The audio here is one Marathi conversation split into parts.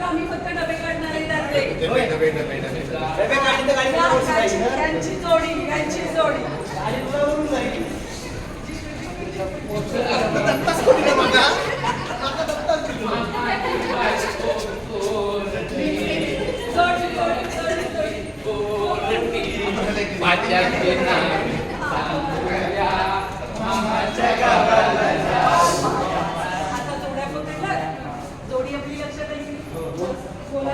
आम्ही फक्त डबे काढणारे त्यातले. डबे काढून तर गाडी यांची जोडी दत्ताच कोणी नाही माझा. जोडी आपली लक्षात आली. बोला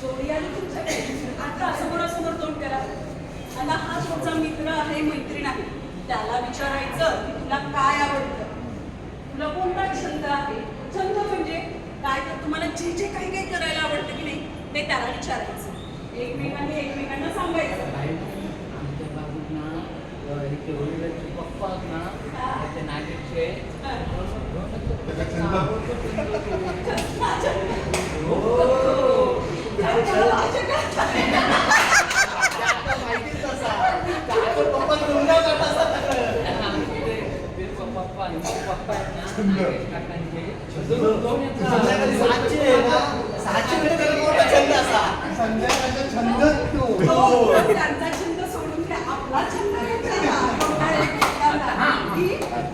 जोडी आली तुमच्याकडे. आता समोरासमोर तोंड करा. आता हा तुमचा मित्र आहे, मैत्रीण आहे. त्याला विचारायचं की तुला काय आवडतं, तुला कोणता छंद आहे. छंद म्हणजे काय, तर तुम्हाला जे जे काही काही करायला आवडतं की नाही ते त्याला विचारायचं. एकमेकांना सांगायचं. पप्पा ना ते नागेशचे त्यांचा छंद सोडून द्या, आपला छंद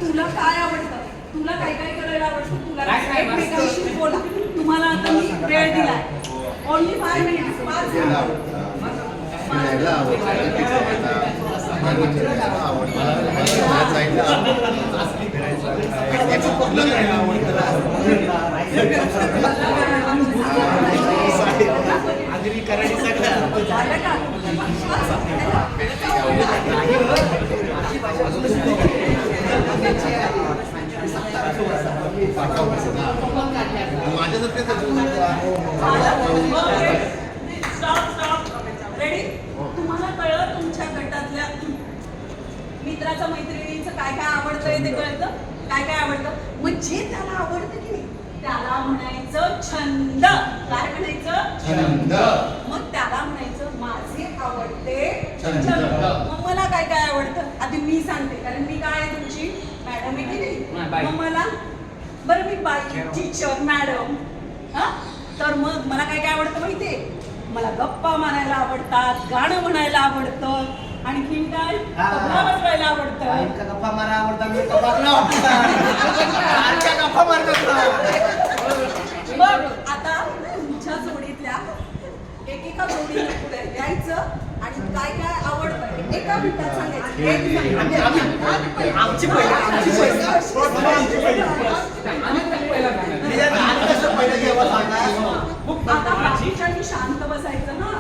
तुला काय आवडतं, तुला काय काय करायला आवडतं, तुला एकमेकांशी बोला. तुम्हाला आता मी वेळ दिलाय, ओनली 5 मिनिट्स. 5 मिनिट. रेडी? तुम्हाला कळलं तुमच्या गटातल्या मित्राचं मैत्रिणींचं काय काय आवडतंय ते कळतं. काय काय आवडतं मग जे त्याला आवडतं की नाही त्याला म्हणायचं छंद. काय म्हणायचं? छंद. मग त्याला म्हणायचं माझे आवडते छंद. मग मला काय काय आवडतं आधी मी सांगते, कारण मी काय आहे तुमची मॅडम आहे की नाही. मग मला बरं मी बाई टीचर मॅडम. हा तर मग मला काय काय आवडतं माहितीये? मला गप्पा मारायला आवडतात, गाणं म्हणायला आवडतं, आणखीन काय तबला वाजवायला आवडतं. गप्पा मारा आवडतात. मग आता तुमच्या जोडीतल्या एकेका जोडीला पुढे यायचं आणि काय काय आवडतं एका मिनिटात सांगायचं. आता बाकीच्यांनी शांत बसायचं ना.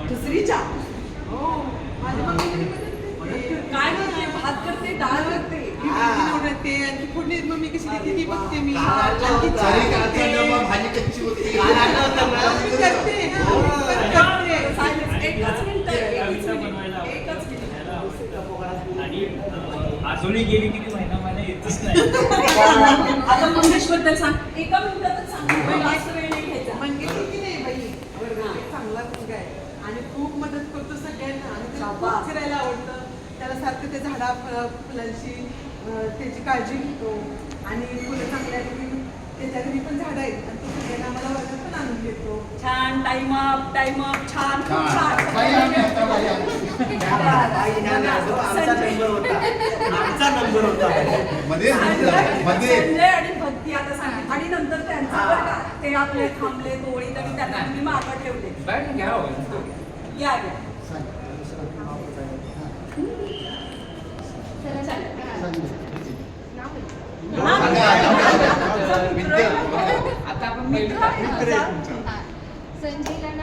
दुसरीच्या काय करते? भात करते, डाळ करते, फोडणी मम्मी कशी देते ती बघते मी. भाजी कच्ची होती. अजूनही गेली किती महिना येतच नाही. आता मंगेश बद्दल सांग. एका मिनिटातच सांग, जास्त वेळ नाही घ्यायचा. मंगेश की नाही बाई चांगला मुलगा आहे आणि खूप मदत करतो सगळ्यांना आणि त्याला खूप फिरायला आवडतं. त्याला सारखं ते झाडा फुलांची त्याची काळजी घेतो आणि फुलं चांगल्या त्याच्या घरी पण झाडं आहेत आणि तो सगळ्यांना आम्हाला वर्गात पण आणून घेतो. छान. टाइम अप छान. खूप छान. आमचा नंबर होता मध्ये संजय आणि भक्ती आता सांग. आणि नंतर त्यांचं बरं का ते आपले थांबले ओळीत आणि त्यांना तुम्ही मागं ठेवले. या आता आपण संजयला